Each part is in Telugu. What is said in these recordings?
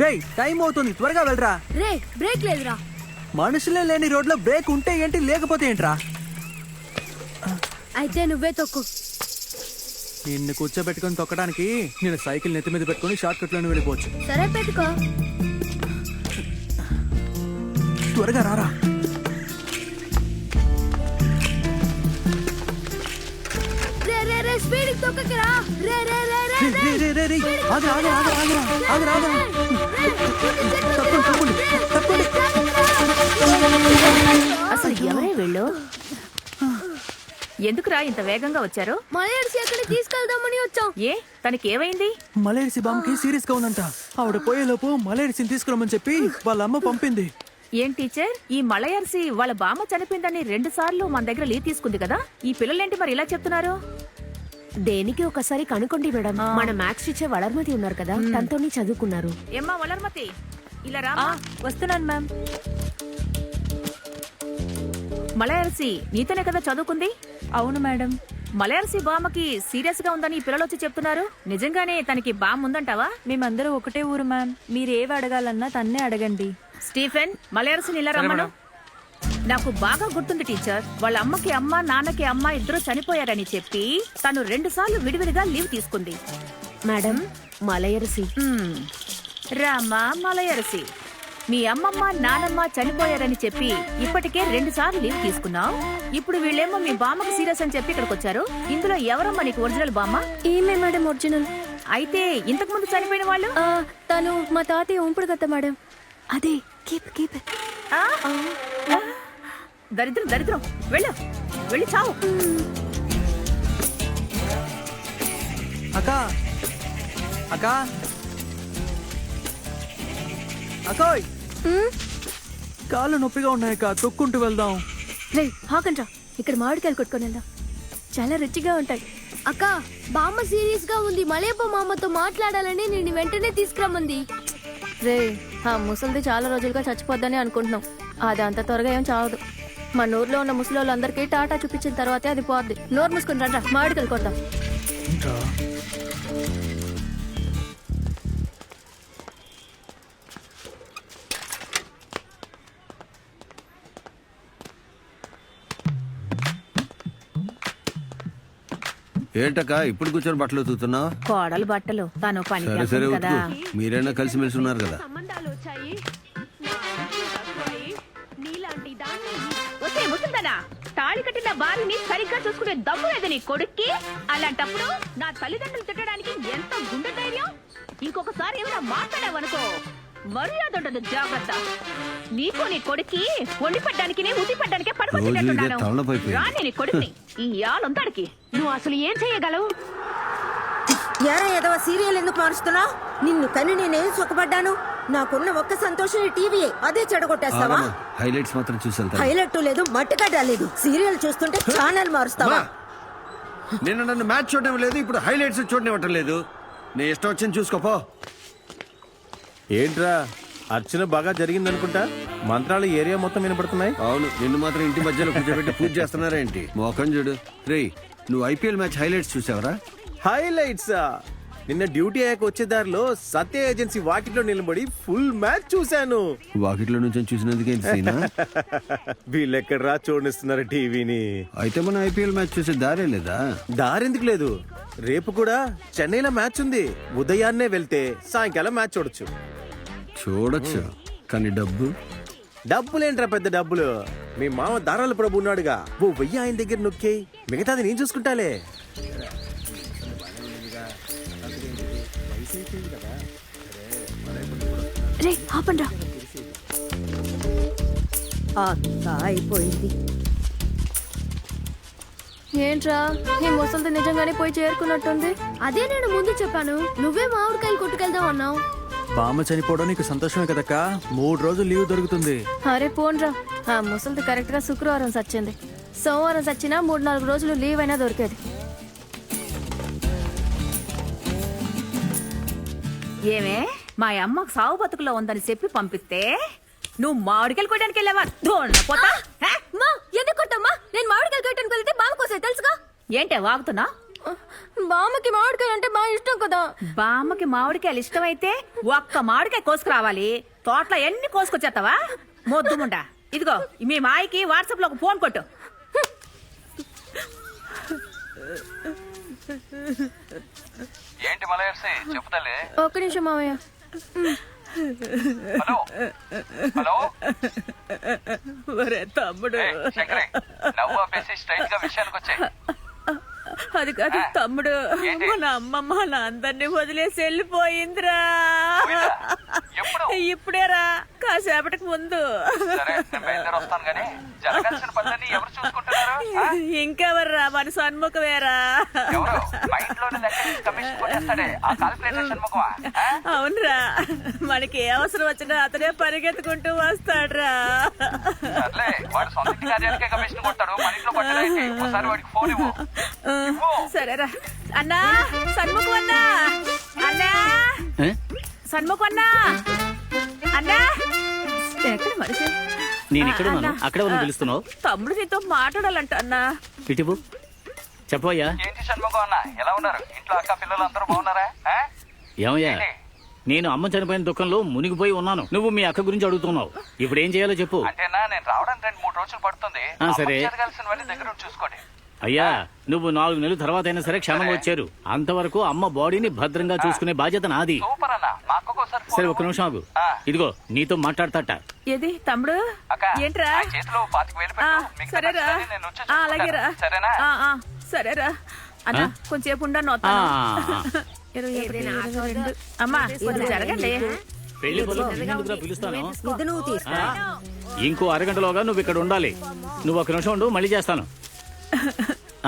రేయ్ టైం అవుతుంది, త్వరగా వెళ్ళరా. రే బ్రేక్ లేదురా. మనుషులే లేని రోడ్లో బ్రేక్ ఉంటే ఏంటి, లేకపోతే ఏంట్రా? అయితే నువ్వే తొక్కు. నిన్ను కూర్చోబెట్టుకుని తొక్కడానికి నేను సైకిల్ నెత్తి మీద పెట్టుకుని షార్ట్ కట్ లోనే వెళ్ళిపోవచ్చు. సరే పెట్టుకో. త్వరగా రారా. రే రే రే స్పీడ్ తొక్కకరా. రే రే రే రే రే రే రే రే ఆగరా ఆగరా ఆగరా ఆగరా ఆగరా. తప్పండి తప్పండి తప్పండి. అసలు ఎవరే వీళ్ళు? ఎందుకురా ఇంత వేగంగా వచ్చారు? మలయర్సి ఎక్కడికి తీసుకెళ్దామని వచ్చాం. ఏ తనకి ఏమైంది? మలేరిసి బామ్కి సీరియస్ గా ఉందంట. ఆవిడ పోయేలోపు మలేరిసిని తీసుకురమ్మని చెప్పి వాళ్ళ అమ్మ పంపింది. ఏం టీచర్, ఈ మలయర్సి వాళ్ళ బామ్మ చనిపోయిందని 2 సార్లు మన దగ్గర లీవ్ తీసుకుంది కదా, ఈ పిల్లలేంటి మరి ఇలా చెప్తున్నారు? దేనికి ఒకసారి కనుకోండి మేడం. మన మ్యాథ్స్ టీచర్ వలర్మతి ఉన్నారు కదా, తనతోనే చదువుకున్నారు. ఏమ్మా వలర్మతి, ఇలా రా. వస్తున్నాను మ్యామ్. మలయర్సి నీతోనే కదా చదువుకుంది? అవును మేడం. మలయర్సి బామ్మకి సీరియస్ గా ఉందని ఈ పిల్లలు వచ్చి చెప్తున్నారు. నిజంగానే తనకి బామ్మ ఉందంటావా? మేమందరూ ఒకటే ఊరు మ్యామ్. మీరు ఏవి అడగాలన్నా తన్నే అడగండి. స్టీఫెన్, మలయర్సిని ఇలా రమ్మను. నాకు బాగా గుర్తుంది టీచర్, వాళ్ళ అమ్మకి అమ్మ నాన్నకి అమ్మ ఇద్దరు చనిపోయారని చెప్పి తను 2 సార్లు విడివిడిగా లీవ్ తీసుకుంది. మేడం మలయరసి. రామా మలయర్సి, మీ అమ్మమ్మ నానమ్మ చనిపోయారని చెప్పి ఇప్పటికే 2 సార్లు లీవ్ తీసుకున్నావు. ఇప్పుడు వీళ్ళేమో మీ బామ్మకి సీరియస్ అని చెప్పి ఇక్కడికి వచ్చారు. ఇందులో ఎవరమ్మా నీకు ఒరిజినల్ బామ్మ? ఈమె మేడం ఒరిజినల్. అయితే ఇంతకు ముందు చనిపోయిన వాళ్ళు? తను మా తాతయ్య ఉంపుడు కదా మేడం. అదే కీప్ కీప్. దరిద్రం దరిద్రం, వెళ్ళు వెళ్ళి చావు. అక్క అక్క అక్కోయ్, కాళ్ళు నొప్పిగా ఉన్నాయక్క, తొక్కుంటూ వెళ్దాం. రే హాకండ్రా, ఇక్కడ మామిడికాయలు కొట్టుకొని వెళ్దాం, చాలా రుచిగా ఉంటాయి. అక్క బామ్మ సీరియస్ గా ఉంది. మలేపో మామతో మాట్లాడాలని నేను వెంటనే తీసుకురమ్మంది. రే ఆ ముసలిది చాలా రోజులుగా చచ్చిపోద్దని అనుకుంటున్నాం. అది అంత త్వరగా ఏం చావదు. మన ఊర్లో ఉన్న ముసలోళ్ళందరికీ టాటా చూపించిన తర్వాతే అది పోద్ది. నోరు మూసుకుని రండి, మామిడికాయలు కొడదాం. ఏంటక్క ఇప్పుడు కూర్చొని బట్టలు ఉతుకుతున్నావు? కోడలు బట్టలు తను పని సరే సరే కదా, మీరైనా కలిసిమెలిసి ఉన్నారు కదా. తాళి కట్టిన భార్యని సరిగ్గా చూసుకునే దమ్ము లేదు నీ కొడుక్కి. అలాంటప్పుడు నా తల్లిదండ్రులు తిట్టడానికి ఎంత గుండె ధైర్యం? ఇంకొకసారి ఏమైనా మాట్లాడావనుకో మర్యాద ఉండదు, జాగ్రత్త. నీకు నీ కొడుక్కి వండి పడ్డానికి ఉతి పడ్డానికే పడుకుంటున్నాను. రాని నీ కొడుకుని ఈ ఆలంతాడికి నువ్వు అసలు ఏం చెయ్యగలవు? ఎరా ఏదో సీరియల్ ఎందుకు మారుస్తున్నావు? నిన్ను కని నేనేం సుఖపడ్డాను? నాకున్న ఒక్క సంతోషం టీవీ, అదే చెడగొట్టేస్తావా? హైలైట్స్ మాత్రం చూసాను. హైలైట్ లేదు, మట్టుకడ్డా లేదు. సీరియల్ చూస్తుంటే ఛానల్ మారుస్తావా? నిన్న నన్ను మ్యాచ్ చూడడం లేదు, ఇప్పుడు హైలైట్స్ చూడనివ్వటం లేదు. నీ ఇష్టం వచ్చింది చూసుకోపో. ఏంట్రా అర్చన బాగా జరిగిందనుకుంటా, మంత్రాలు ఏరియా మొత్తం వినపడుతున్నాయి. అవును, నిన్ను మాత్రం ఇంటి మధ్యలో కూర్చోబెట్టి పూజ చేస్తున్నారా ఏంటి? మోకం చూడు. రేయ్, నువ్వు ఐపీఎల్ మ్యాచ్ హైలైట్స్ చూసావరా? హైలైట్స్ నిన్న డ్యూటీ అయ్యాక వచ్చే దారిలో సత్య ఏజెన్సీ వాకిట్లో నిలబడి ఫుల్ మ్యాచ్ చూశాను. వాకిట్లో నుంచి చూసినందుకే వీళ్ళెక్కడరా చూడనిస్తున్నారు టీవీని? అయితే మనం ఐపీఎల్ మ్యాచ్ చూసే దారే లేదా? దారెందుకు లేదు, రేపు కూడా చెన్నైలో మ్యాచ్ ఉంది. ఉదయాన్నే వెళ్తే సాయంకాలం మ్యాచ్ చూడొచ్చు. చూడొచ్చు, కానీ డబ్బులేంట్రా పెద్ద డబ్బులు? మీ మామ దారాల ప్రభు ఉన్నాడుగా, ఓ 1000 ఆయన దగ్గర నొక్కేయి, మిగతాది నేను చూసుకుంటాలే. రే ఆపండ్రా. అయిపోయింది. ఏంట్రా ఈ ముసలిది నిజంగానే పోయి చేరుకున్నట్టుంది. అదే నేను ముందు చెప్పాను, నువ్వే మామిడికాయలు కొట్టుకెళ్దాం అన్నావు. బామ్మ చనిపోవడం నీకు సంతోషమే కదక్క, 3 రోజులు లీవ్ దొరుకుతుంది. అరే పోన్రా, ఆ ముసలిది కరెక్ట్ గా శుక్రవారం సచ్చింది. సోమవారం సచ్చినా 3-4 రోజులు లీవ్ అయినా దొరికేది. ఏమే మా అమ్మకు సావు బతుకులో ఉందని చెప్పి పంపిస్తే నువ్వు మామిడికాయలు కొట్టడానికి వెళ్ళావా? ఎందుకు కొట్టమ్మా? నేను మామిడికాయలు కొట్టడానికి వెళ్తే బామ్మ కోసం తెలుసుగా. ఏంటే వాగుతున్నా? బామ్మకి మామిడికాయ అంటే బాగా ఇష్టం కదా. బామ్మకి మామిడికాయలు ఇష్టమైతే ఒక్క మామిడికాయ కోసుకురావాలి. తోటలో ఎన్ని కోసుకొచ్చేస్తావా మొద్దుముండా? ఇదిగో మీ మాయకి వాట్సాప్ లో ఒక ఫోన్ కొట్టు. ఏంటి మలయర్సి చెప్తలే. ఒక్క నిమిషం మావయ్య. హలో హలో ఒరే తమ్ముడు, శంకరే నవ్వు ఆపేసి స్ట్రైట్ గా విషయానికి వచ్చాయి. అది కాదు తమ్ముడు, ఏంటి? మన అమ్మమ్మ నా అందరినీ వదిలేసి వెళ్ళిపోయిందిరా. ఎప్పుడు? ఇప్పుడేరా, కాసేపటికి ముందు. సరే నేను బయలుదేరి వస్తాను గానీ జరగాల్సిన పనులన్నీ ఎవరు చూసుకుంటున్నారు? ఇంకెవర్రా, మన సన్ముఖమేరా. ఎవరు? మా ఇంట్లోనే లెక్క కమిషన్ కొట్టేస్తాడే ఆ కాలిక్యులేటర్ షణ్ముఖమా? అవునరా, మనకి ఏ అవసరం వచ్చినా అతనే పరిగెత్తుకుంటూ వస్తాడ్రా. సర్లే వాడు సొంత ఇంటి కార్యాలకే కమిషన్ కొట్టాడు, మన ఇంట్లో కొట్టడానికి. ఒకసారి వాడికి ఫోన్ ఇవ్వు. సరేరా అన్నా, సన్ముఖం అన్నా, అన్నా సన్ముఖం అన్నా, అన్నా. ఎక్కడ మనిషి? నేను ఇక్కడ ఉన్నాను, అన్నా. అక్కడే ఉన్న పిలుస్తున్నావు. తమ్ముడు నీతో మాట్లాడాలంట అన్నా. ఇటువు చెప్పయ్యా. ఏంటి షణ్ముఖం అన్న ఎలా ఉన్నారు? ఇంట్లో అక్క పిల్లలు అందరూ బాగున్నారా? ఏమయ్యా, నేను అమ్మ చనిపోయిన దుఃఖంలో మునిగిపోయి ఉన్నాను. నువ్వు మీ అక్క గురించి అడుగుతున్నావు. ఇప్పుడు ఏం చేయాలో చెప్పు. అంటేనా నేను రావడానికి 2-3 రోజులు పడుతుంది. సరే. జరగాల్సినవన్నీ దగ్గర ఉండి చూసుకోండి. అయ్యా, నువ్వు 4 నెలల తర్వాత అయినా సరే క్షేమంగా వచ్చారు. అంతవరకు అమ్మ బాడీని భద్రంగా చూసుకునే బాధ్యత నాది. సూపర్ అన్న, మా అక్కకు ఒకసారి ఫోన్ సరే, ఇవ్వు. ఒక్క నిమిషం ఆగు. ఆ. ఇదిగో నీతో మాట్లాడతాట. ఏది తమ్ముడు? అక్క, ఏంట్రా? నా చేతిలో 25,000 పెట్టు. మిగతా సరేరా, ఖర్చులన్నీ నేను వచ్చి అలాగేరా. చూసుకుంటాను. సరేనా? సరేరా అన్నా, కొంచెంసేపు ఉండను. అమ్మా, ఇది జరగండి. పెళ్లి పనులు ముందుగా పిలుస్తాను. ఇది నువ్వు తీసుకో. ఇంకో అరగంటలోగా నువ్వు ఇక్కడ ఉండాలి. నువ్వు ఒక్క నిమిషం ఉండు, మళ్ళీ చేస్తాను.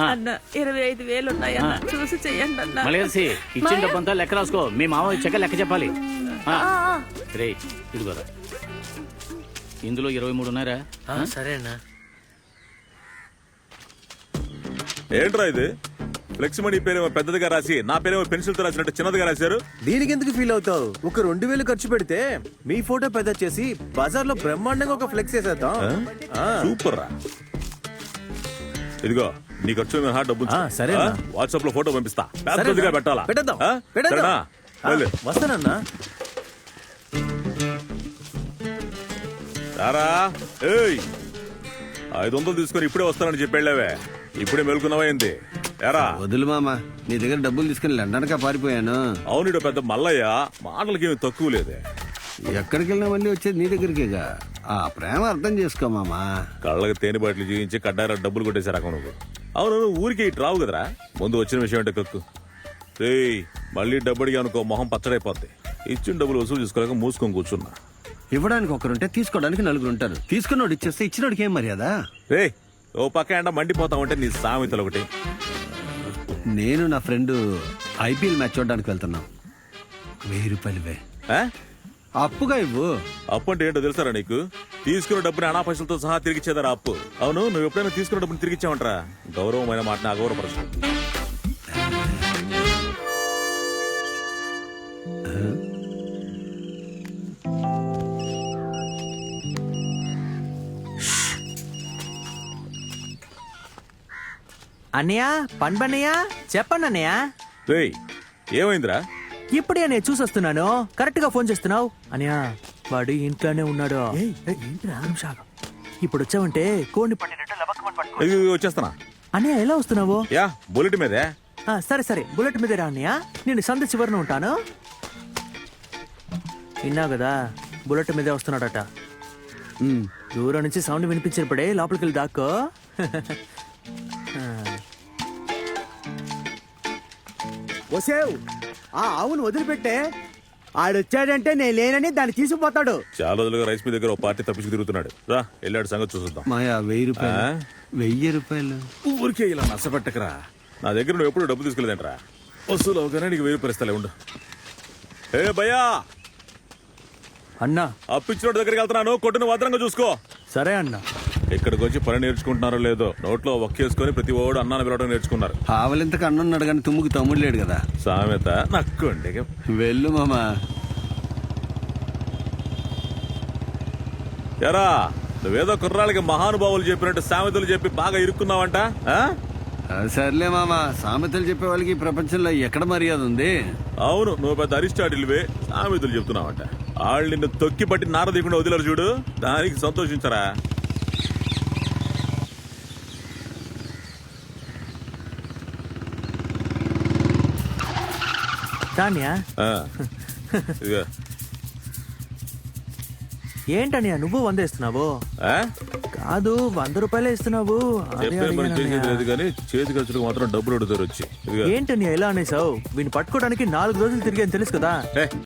అన్న 25,000 ఉన్నాయన్న, చూసి చెయ్యండి అన్న. మలయర్సి, ఇచ్చిన డబ్బంతా లెక్క రాసుకో. మీ మామ చెక్క లెక్క చెప్పాలి. రే ఇదిగోరా, ఇందులో 23 ఉన్నారా? సరేనా. ఏంట్రా ఇది? ఫ్లెక్స్ మనీ పేరేమో పెద్దదిగా రాసి నా పేరేమో పెన్సిల్ తో రాసినట్టు చిన్నదిగా రాశారు. దీనికి ఎందుకు ఫీల్ అవుతావు? ఒక 2,000 ఖర్చు పెడితే మీ ఫోటో పెద్ద చేసి బజార్ లో బ్రహ్మాండంగా ఒక ఫ్లెక్స్ వేసేద్దాం. సూపర్ రా. ఇదిగో నీ ఖర్చు మీద డబ్బు సరే వాట్సాప్ లో ఫోటో పంపిస్తా. పెద్దదిగా పెట్టాలా? పెట్టేద్దాం. ఆ? పెట్టేద్దాం. సరేనా? వెళ్ళు. వస్తానన్నా. రారా. ఏయ్ 500 తీసుకొని ఇప్పుడే వస్తానని చెప్పాళ్ళవే, ఇప్పుడే మెలుకున్నావా ఏంది? ఎరా వదులు మామ, నీ దగ్గర డబ్బులు తీసుకుని లండన్గా పారిపోయాను. అవునిడు పెద్ద మల్లయ్య, మాటలకి ఏమి తక్కువ లేదే. ఎక్కడికి వెళ్ళినా మళ్ళీ వచ్చేది నీ దగ్గరికేగా. ఆ ప్రేమ అర్థం చేసుకో మామా. కళ్ళకి తేనె బాటిల్ జీవించి కడ్డారా డబ్బులు కొట్టేసే రకం నువ్వు. అవును, నువ్వు ఊరికి ఇటు రావు కదరా. ముందు వచ్చిన విషయం అంటే కక్కు. రేయ్ మళ్ళీ డబ్బు అడిగా అనుకో, మొహం పచ్చడైపోద్ది. ఇచ్చిన డబ్బులు వసూలు చేసుకోలేక మూసుకొని కూర్చున్నా. ఇవ్వడానికి ఒకరుంటే తీసుకోవడానికి 4 ఉంటారు. తీసుకున్నోడు ఇచ్చేస్తే ఇచ్చినోడికి ఏం మర్యాద? రే ఓ పక్క ఎండ మండిపోతావంటే నీ సామెతలు ఒకటి. నేను నా ఫ్రెండ్ ఐపీఎల్ మ్యాచ్ చూడడానికి వెళ్తున్నాం. 1000 రూపాయలువే. ఆ? అప్పుగా ఇవ్వు. అప్పు అంటే ఏంటో తెలుసారా నీకు? తీసుకున్న డబ్బుని అనా పైసలతో సహా తిరిగిచ్చేదారా అప్పు. అవును, నువ్వు ఎప్పుడైనా తీసుకున్న డబ్బుని తిరిగిచ్చావంటరా? గౌరవమైన మాటని అగౌరవపరచు. అన్నయ్య, పన్బన్నయ్య, చెప్పండి అన్నయ్య. రేయ్ ఏమైందిరా? ఇప్పుడే నేను చూసొస్తున్నాను, కరెక్ట్ గా ఫోన్ చేస్తున్నావు. అన్నయ్య వాడు ఇంట్లోనే ఉన్నాడు. ఏంటి రాగంశాగం? ఇప్పుడు వచ్చావంటే కోడిని పట్టినట్టు లబక్కమని పట్టుకో. వచ్చేస్తానా? అన్నయ్య ఎలా వస్తున్నావు? యా బుల్లెట్ మీదే. సరే సరే, బుల్లెట్ మీదే రా అన్నయ్య. నేను సంద చివరిన ఉంటాను. విన్నావు కదా, బుల్లెట్ మీదే వస్తున్నాడట. దూరం నుంచి సౌండ్ వినిపించినప్పుడే లోపలికి వెళ్ళి దాక్కో. వసేవ్, ఆ ఆవును వదిలిపెట్టే. ఆడొచ్చాడంటే నేను లేనని దాన్ని తీసుకుపోతాడు. చాలా రోజులుగా రైస్ మీ దగ్గర ఓ పార్టీ తప్పించి తిరుగుతున్నాడు. రా వెళ్ళాడు సంగతి చూసుద్దాం. మాయా 1000 రూపాయలు. 1000 రూపాయలు ఊరికే ఇలా నచ్చబెట్టకరా. నా దగ్గర నువ్వు ఎప్పుడు డబ్బు తీసుకెళ్ళదేంట్రా? వసూలు అవగానే నీకు 1000 రూపాయలు ఇస్తాలే, ఉండు. ఏ భయ్యా, అన్నా అప్పిచ్చినోడి దగ్గరికి వెళ్తున్నాను, కొట్టును భద్రంగా చూసుకో. సరే అన్నా. ఇక్కడికి వచ్చి పని నేర్చుకుంటున్నారో లేదో, నోట్లో ఒక్కేసుకొని ప్రతి ఓడు అన్నాన్ని పిలవడం నేర్చుకున్నారు. ఆవలింతకు అన్నున్నాడు కానీ తుమ్ముకి తమ్ముడు లేడు కదా. సామెత నక్కండి. వెళ్ళు మామా. ఎరా నువ్వేదో కుర్రాళ్ళకి మహానుభావులు చెప్పినట్టు సామెతలు చెప్పి బాగా ఇరుక్కున్నావంట. సర్లే మామ, సామెతలు చెప్పే వాళ్ళకి ఈ ప్రపంచంలో ఎక్కడ మర్యాద ఉంది? అవును, నువ్వు పెద్ద అరిస్టాటిల్వే సామెతలు చెప్తున్నావంట. వాళ్ళు నిన్ను తొక్కి పట్టి నారదీయకుండా వదిలేరు చూడు, దానికి సంతోషించరా. తాన్యా ఆ, ఇదిగో. ఏంటనియా నువ్వు 100 ఇస్తున్నావు? ఆ? కాదు 100 రూపాయలే ఇస్తున్నావు. అదే చెప్పే పని అడిగాను చేసేది అన్నయ్య. లేదు కానీ చేతి ఖర్చులకు మాత్రం డబ్బులు అడుగుతారు వచ్చి. ఇదిగో. ఏంటనియా ఇలా అనేసావు? వీని పట్టుకోవడానికి 4 రోజులు తిరిగాను తెలుసు కదా. ఏ,